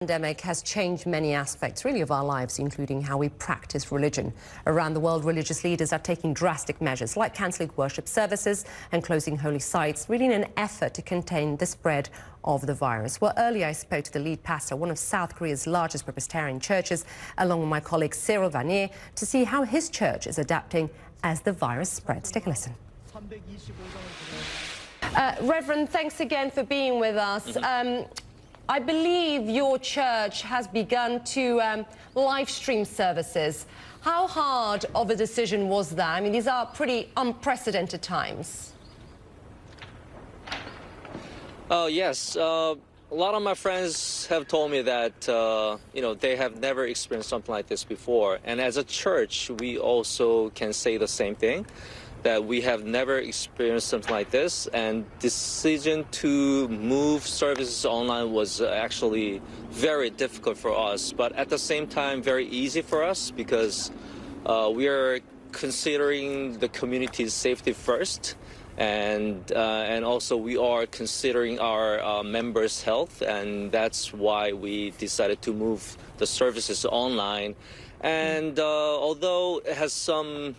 Pandemic has changed many aspects, really, of our lives, including how we practice religion. Around the world, religious leaders are taking drastic measures, like cancelling worship services and closing holy sites, really in an effort to contain the spread of the virus. Well, earlier I spoke to the lead pastor, one of South Korea's largest Presbyterian churches, along with my colleague Cyril Vanier, to see how his church is adapting as the virus spreads. Take a listen. Reverend, thanks again for being with us. I believe your church has begun to live stream services. How hard of a decision was that? I mean, these are pretty unprecedented times. Yes. A lot of my friends have told me that, they have never experienced something like this before. And as a church, we also can say the same thing, that we have never experienced something like this, and decision to move services online was actually very difficult for us, but at the same time very easy for us because we are considering the community's safety first, and also we are considering our members' health, and that's why we decided to move the services online. And although it has some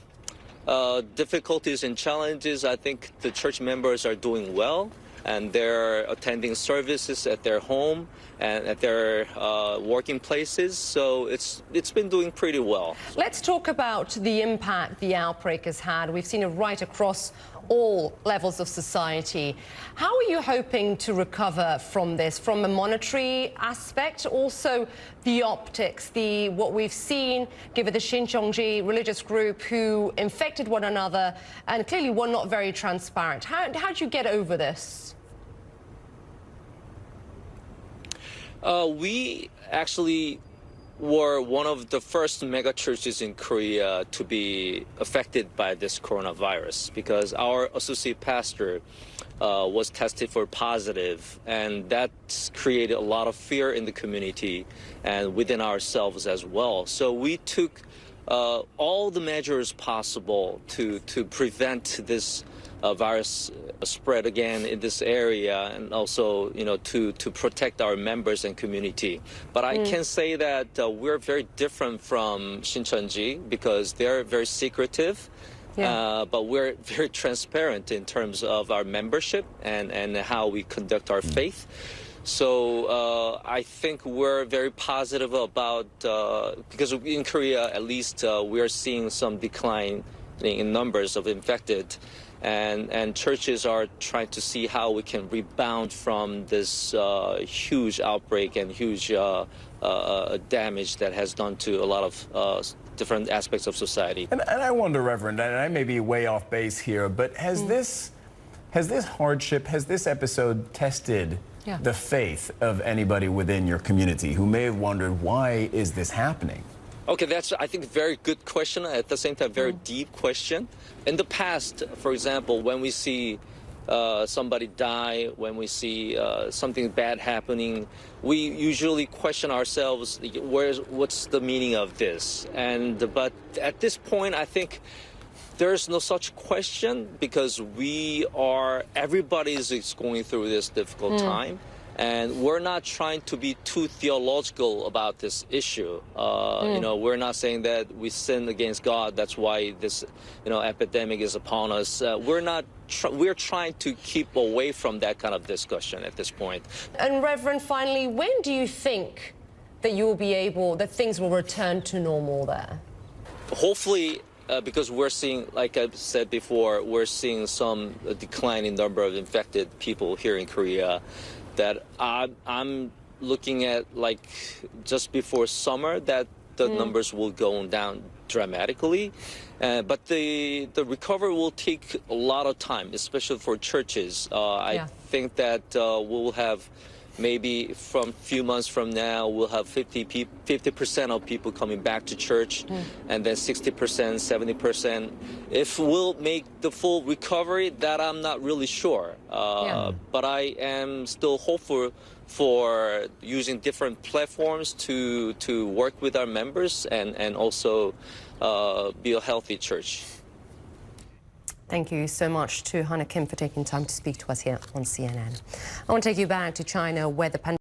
difficulties and challenges, I think the church members are doing well, and they're attending services at their home and at their working places, so it's been doing pretty well. Let's talk about the impact the outbreak has had. We've seen it right across all levels of society. How are you hoping to recover from this, from a monetary aspect, also the optics, what we've seen, given the Cnn과 religious group who infected one another and clearly were not very transparent? How'd you get over this? We actually were one of the first mega churches in Korea to be affected by this coronavirus because our associate pastor was tested for positive, and that created a lot of fear in the community and within ourselves as well. So we took all the measures possible to prevent this virus spread again in this area, and also, to protect our members and community. But I can say that we're very different from Cnn과 because they're very secretive. Yeah. But we're very transparent in terms of our membership and how we conduct our faith. So I think we're very positive about, because in Korea, at least, we're seeing some decline in numbers of infected. And churches are trying to see how we can rebound from this huge outbreak and huge damage that has done to a lot of different aspects of society. And I wonder, Reverend, and I may be way off base here, but has this hardship, has this episode tested the faith of anybody within your community who may have wondered, why is this happening? Okay, that's, I think, a very good question. At the same time, very deep question. In the past, for example, when we see somebody die, when we see something bad happening, we usually question ourselves, what's the meaning of this? But at this point, I think there's no such question because everybody is going through this difficult time. And we're not trying to be too theological about this issue. We're not saying that we sin against God. That's why this, epidemic is upon us. We're trying to keep away from that kind of discussion at this point. And Reverend, finally, when do you think that you will be that things will return to normal there? Hopefully, because we're seeing, like I said before, we're seeing some decline in number of infected people here in Korea. That I'm looking at, like, just before summer, that the numbers will go down dramatically. But the recovery will take a lot of time, especially for churches. I think that we'll have maybe from a few months from now, we'll have 50% of people coming back to church, and then 60%, 70%. If we'll make the full recovery, that I'm not really sure. But I am still hopeful for using different platforms to work with our members and also be a healthy church. Thank you so much to Hannah Kim for taking time to speak to us here on CNN. I want to take you back to China, where the pandemic